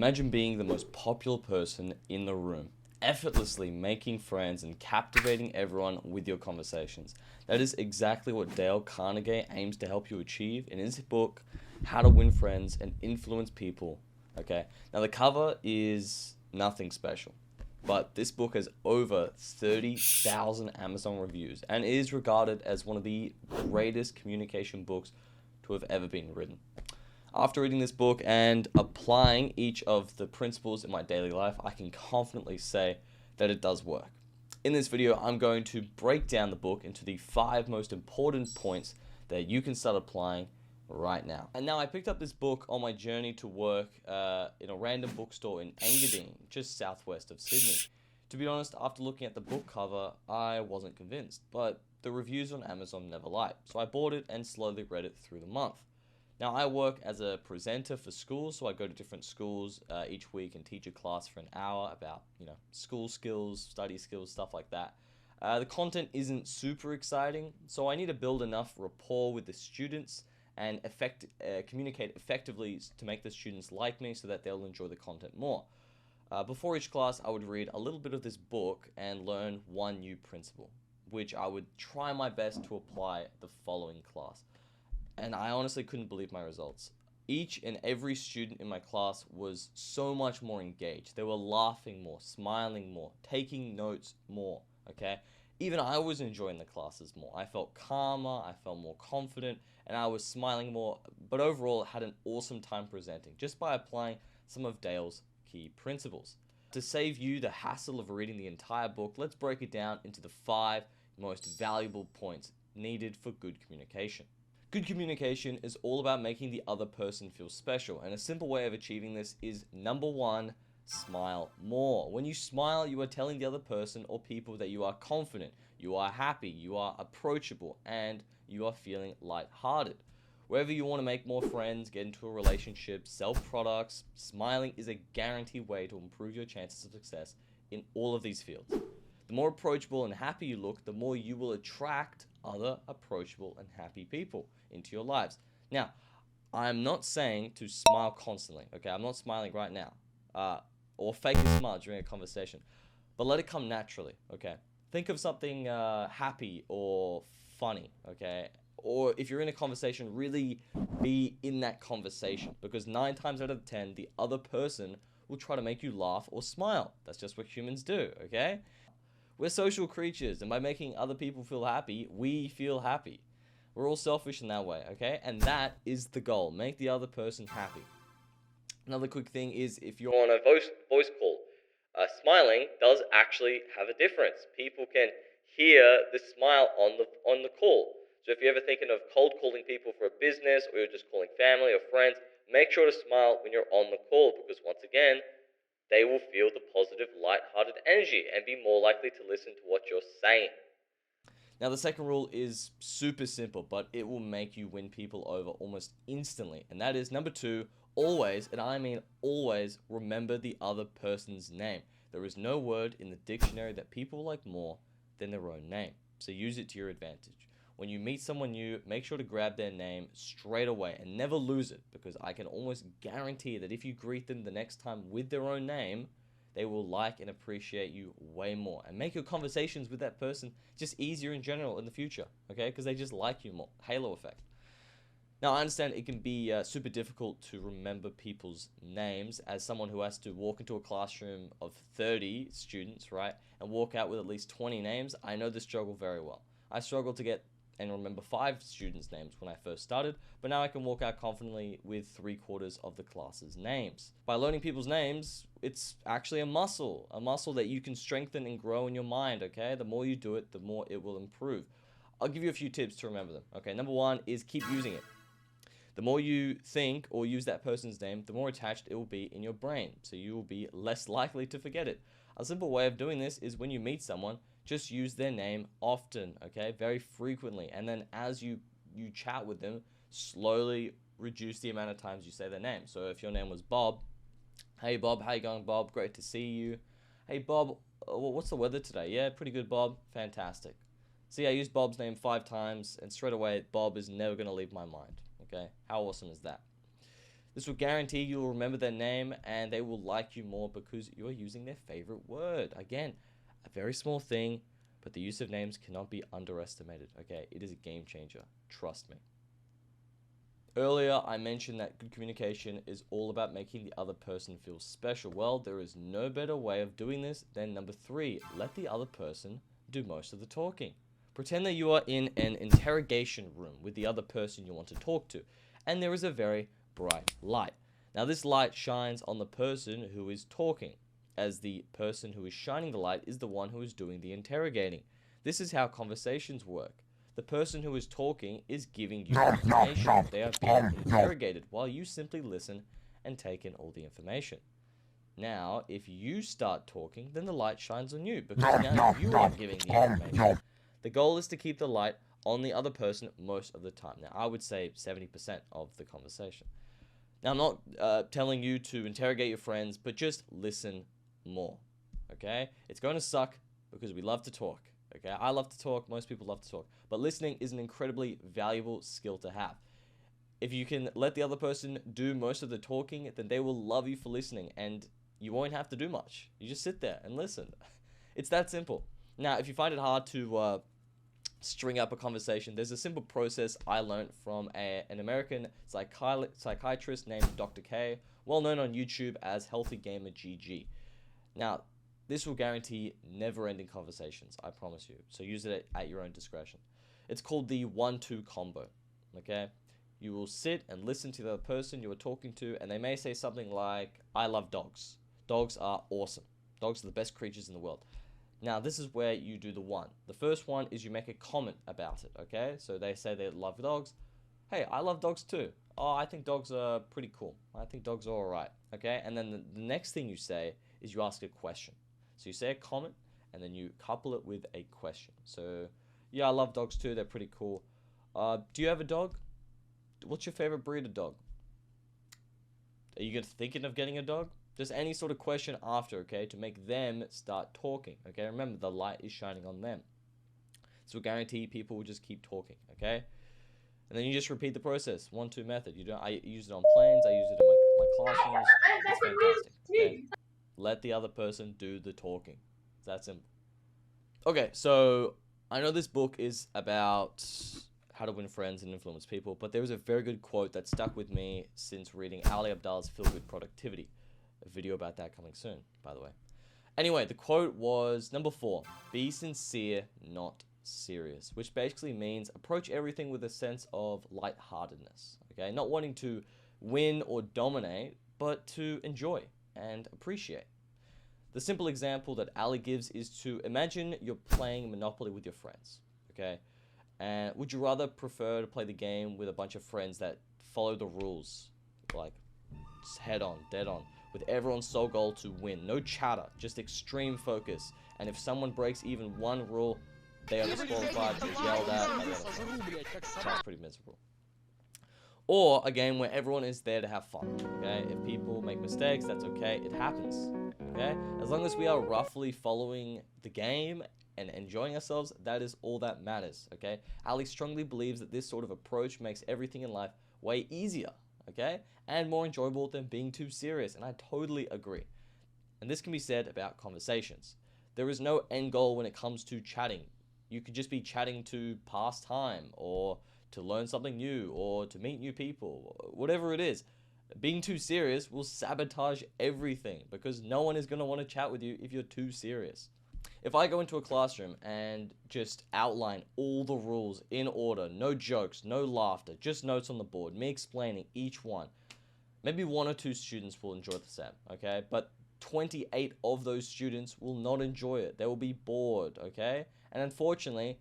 Imagine being the most popular person in the room, effortlessly making friends and captivating everyone with your conversations. That is exactly what Dale Carnegie aims to help you achieve in his book, How to Win Friends and Influence People. Okay, now the cover is nothing special, but this book has over 30,000 Amazon reviews and is regarded as one of the greatest communication books to have ever been written. After reading this book and applying each of the principles in my daily life, I can confidently say that it does work. In this video, I'm going to break down the book into the 5 most important points that you can start applying right now. And now I picked up this book on my journey to work in a random bookstore in Engadine, just southwest of Sydney. To be honest, after looking at the book cover, I wasn't convinced, but the reviews on Amazon never lied. So I bought it and slowly read it through the month. Now, I work as a presenter for schools, so I go to different schools each week and teach a class for an hour about, school skills, study skills, stuff like that. The content isn't super exciting, so I need to build enough rapport with the students and communicate effectively to make the students like me so that they'll enjoy the content more. Before each class, I would read a little bit of this book and learn one new principle, which I would try my best to apply the following class. And I honestly couldn't believe my results. Each and every student in my class was so much more engaged. They were laughing more, smiling more, taking notes more, okay? Even I was enjoying the classes more. I felt calmer, I felt more confident, and I was smiling more, but overall had an awesome time presenting just by applying some of Dale's key principles. To save you the hassle of reading the entire book, let's break it down into the 5 most valuable points needed for good communication. Good communication is all about making the other person feel special, and a simple way of achieving this is number 1, smile more. When you smile, you are telling the other person or people that you are confident, you are happy, you are approachable, and you are feeling lighthearted. Wherever you want to make more friends, get into a relationship, sell products, smiling is a guaranteed way to improve your chances of success in all of these fields. The more approachable and happy you look, the more you will attract other approachable and happy people into your lives. Now, I'm not saying to smile constantly, okay? I'm not smiling right now, or fake a smile during a conversation, but let it come naturally, okay? Think of something happy or funny, okay? Or if you're in a conversation, really be in that conversation, because 9 times out of 10, the other person will try to make you laugh or smile. That's just what humans do, okay? We're social creatures, and by making other people feel happy, we feel happy. We're all selfish in that way, okay? And that is the goal. Make the other person happy. Another quick thing is if you're on a voice call, smiling does actually have a difference. People can hear the smile on the call. So if you're ever thinking of cold calling people for a business, or you're just calling family or friends, make sure to smile when you're on the call, because once again, they will feel the positive, light-hearted energy and be more likely to listen to what you're saying. Now, the second rule is super simple, but it will make you win people over almost instantly. And that is number 2, always, and I mean always, remember the other person's name. There is no word in the dictionary that people like more than their own name. So use it to your advantage. When you meet someone new, make sure to grab their name straight away and never lose it, because I can almost guarantee that if you greet them the next time with their own name, they will like and appreciate you way more and make your conversations with that person just easier in general in the future, okay? Because they just like you more. Halo effect. Now, I understand it can be super difficult to remember people's names as someone who has to walk into a classroom of 30 students, right, and walk out with at least 20 names. I know this struggle very well. I struggled to get and remember 5 students' names when I first started, but now I can walk out confidently with 3/4 of the class's names. By learning people's names, it's actually a muscle that you can strengthen and grow in your mind, okay? The more you do it, the more it will improve. I'll give you a few tips to remember them, okay? Number 1 is keep using it. The more you think or use that person's name, the more attached it will be in your brain, so you will be less likely to forget it. A simple way of doing this is when you meet someone, just use their name often, okay? Very frequently. And then as you chat with them, slowly reduce the amount of times you say their name. So if your name was Bob, hey Bob, how you going, Bob? Great to see you. Hey Bob, what's the weather today? Yeah, pretty good, Bob. Fantastic. See, I used Bob's name 5 times, and straight away, Bob is never going to leave my mind, okay? How awesome is that? This will guarantee you'll remember their name and they will like you more because you are using their favorite word. Again, a very small thing, but the use of names cannot be underestimated, okay? It is a game changer. Trust me. Earlier, I mentioned that good communication is all about making the other person feel special. Well, there is no better way of doing this than number 3, let the other person do most of the talking. Pretend that you are in an interrogation room with the other person you want to talk to, and there is a very bright light. Now, this light shines on the person who is talking, as the person who is shining the light is the one who is doing the interrogating. This is how conversations work. The person who is talking is giving you information. They are being interrogated while you simply listen and take in all the information. Now, if you start talking, then the light shines on you because now you are giving the information. The goal is to keep the light on the other person most of the time. Now, I would say 70% of the conversation. Now, I'm not telling you to interrogate your friends, but just listen more, okay? It's going to suck because we love to talk. Okay, I love to talk, most people love to talk, but listening is an incredibly valuable skill to have. If you can let the other person do most of the talking, then they will love you for listening, and you won't have to do much. You just sit there and listen. It's that simple. Now, if you find it hard to string up a conversation, there's a simple process I learned from an American psychiatrist named Dr. K, well known on YouTube as Healthy Gamer GG. Now, this will guarantee never-ending conversations, I promise you. So use it at your own discretion. It's called the 1-2 combo, okay? You will sit and listen to the other person you are talking to, and they may say something like, I love dogs. Dogs are awesome. Dogs are the best creatures in the world. Now, this is where you do the 1. The first one is you make a comment about it, okay? So they say they love dogs. Hey, I love dogs too. Oh, I think dogs are pretty cool. I think dogs are alright, okay? And then the next thing you say is you ask a question. So you say a comment, and then you couple it with a question. So, yeah, I love dogs too. They're pretty cool. Do you have a dog? What's your favorite breed of dog? Are you thinking of getting a dog? Just any sort of question after, okay, to make them start talking, okay? Remember, the light is shining on them. So we guarantee people will just keep talking, okay? And then you just repeat the process, 1-2 method. I use it on planes. I use it in my classrooms. It's fantastic, okay? Let the other person do the talking. It's that simple. Okay, so I know this book is about how to win friends and influence people, but there was a very good quote that stuck with me since reading Ali Abdaal's Feel Good Productivity. A video about that coming soon, by the way. Anyway, the quote was number 4, be sincere, not serious, which basically means approach everything with a sense of lightheartedness, okay? Not wanting to win or dominate, but to enjoy and appreciate. The simple example that Ali gives is to imagine you're playing Monopoly with your friends, okay? And would you rather prefer to play the game with a bunch of friends that follow the rules, like head on, dead on, with everyone's sole goal to win? No chatter, just extreme focus. And if someone breaks even one rule, they are disqualified, they're yelled at. Sounds pretty miserable. Or a game where everyone is there to have fun, okay? If people make mistakes, that's okay. It happens, okay? As long as we are roughly following the game and enjoying ourselves, that is all that matters, okay? Ali strongly believes that this sort of approach makes everything in life way easier, okay? And more enjoyable than being too serious, and I totally agree. And this can be said about conversations. There is no end goal when it comes to chatting. You could just be chatting to pass time, or to learn something new, or to meet new people, whatever it is. Being too serious will sabotage everything because no one is going to want to chat with you if you're too serious. If I go into a classroom and just outline all the rules in order, no jokes, no laughter, just notes on the board, me explaining each one, maybe 1 or 2 students will enjoy the SEM, okay? But 28 of those students will not enjoy it. They will be bored, okay? And unfortunately,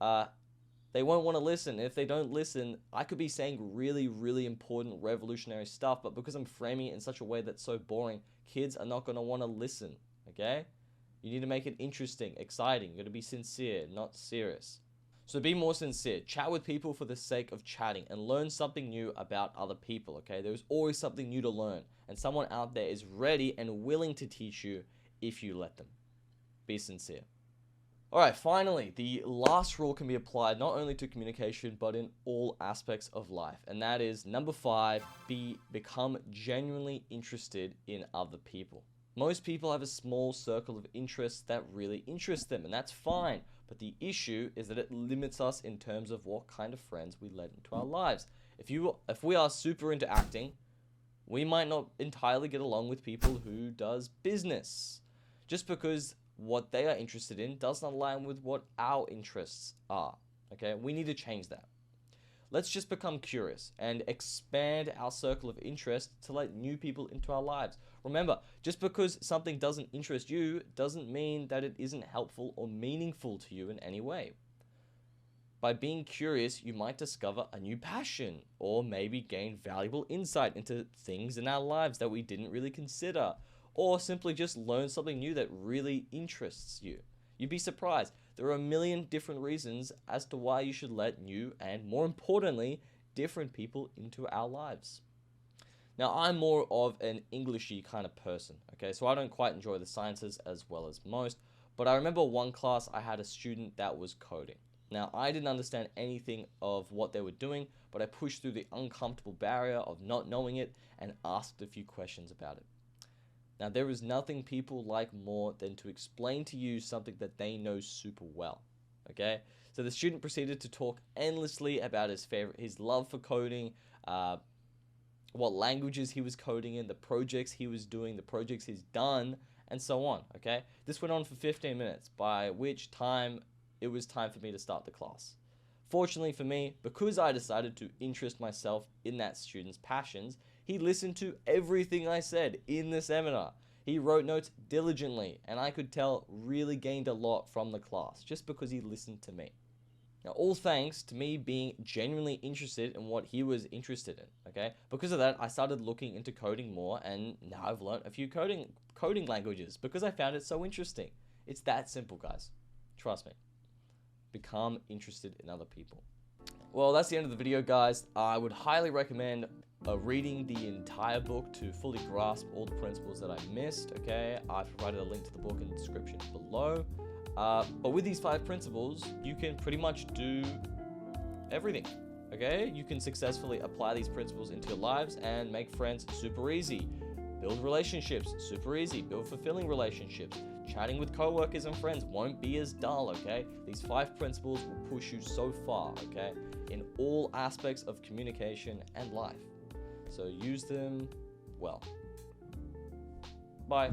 they won't want to listen. If they don't listen, I could be saying really, really important, revolutionary stuff, but because I'm framing it in such a way that's so boring, kids are not going to want to listen, okay? You need to make it interesting, exciting. You're going to be sincere, not serious. So be more sincere. Chat with people for the sake of chatting and learn something new about other people, okay? There's always something new to learn, and someone out there is ready and willing to teach you if you let them. Be sincere. Alright, finally, the last rule can be applied not only to communication, but in all aspects of life. And that is number 5, become genuinely interested in other people. Most people have a small circle of interests that really interest them, and that's fine. But the issue is that it limits us in terms of what kind of friends we let into our lives. If we are super into acting, we might not entirely get along with people who does business. Just because what they are interested in doesn't align with what our interests are. Okay, we need to change that. Let's just become curious and expand our circle of interest to let new people into our lives. Remember, just because something doesn't interest you doesn't mean that it isn't helpful or meaningful to you in any way. By being curious, you might discover a new passion or maybe gain valuable insight into things in our lives that we didn't really consider, or simply just learn something new that really interests you. You'd be surprised. There are a million different reasons as to why you should let new and, more importantly, different people into our lives. Now, I'm more of an Englishy kind of person, okay? So I don't quite enjoy the sciences as well as most, but I remember one class I had a student that was coding. Now, I didn't understand anything of what they were doing, but I pushed through the uncomfortable barrier of not knowing it and asked a few questions about it. Now, there is nothing people like more than to explain to you something that they know super well, okay? So the student proceeded to talk endlessly about his love for coding, what languages he was coding in, the projects he was doing, the projects he's done, and so on, okay? This went on for 15 minutes, by which time it was time for me to start the class. Fortunately for me, because I decided to interest myself in that student's passions, he listened to everything I said in the seminar. He wrote notes diligently, and I could tell really gained a lot from the class just because he listened to me. Now, all thanks to me being genuinely interested in what he was interested in, okay? Because of that, I started looking into coding more, and now I've learned a few coding languages because I found it so interesting. It's that simple, guys. Trust me. Become interested in other people. Well, that's the end of the video, guys. I would highly recommend reading the entire book to fully grasp all the principles that I missed, okay? I've provided a link to the book in the description below. But with these 5 principles, you can pretty much do everything, okay? You can successfully apply these principles into your lives and make friends super easy. Build relationships super easy. Build fulfilling relationships. Chatting with coworkers and friends won't be as dull, okay? These 5 principles will push you so far, okay? In all aspects of communication and life. So use them well. Bye.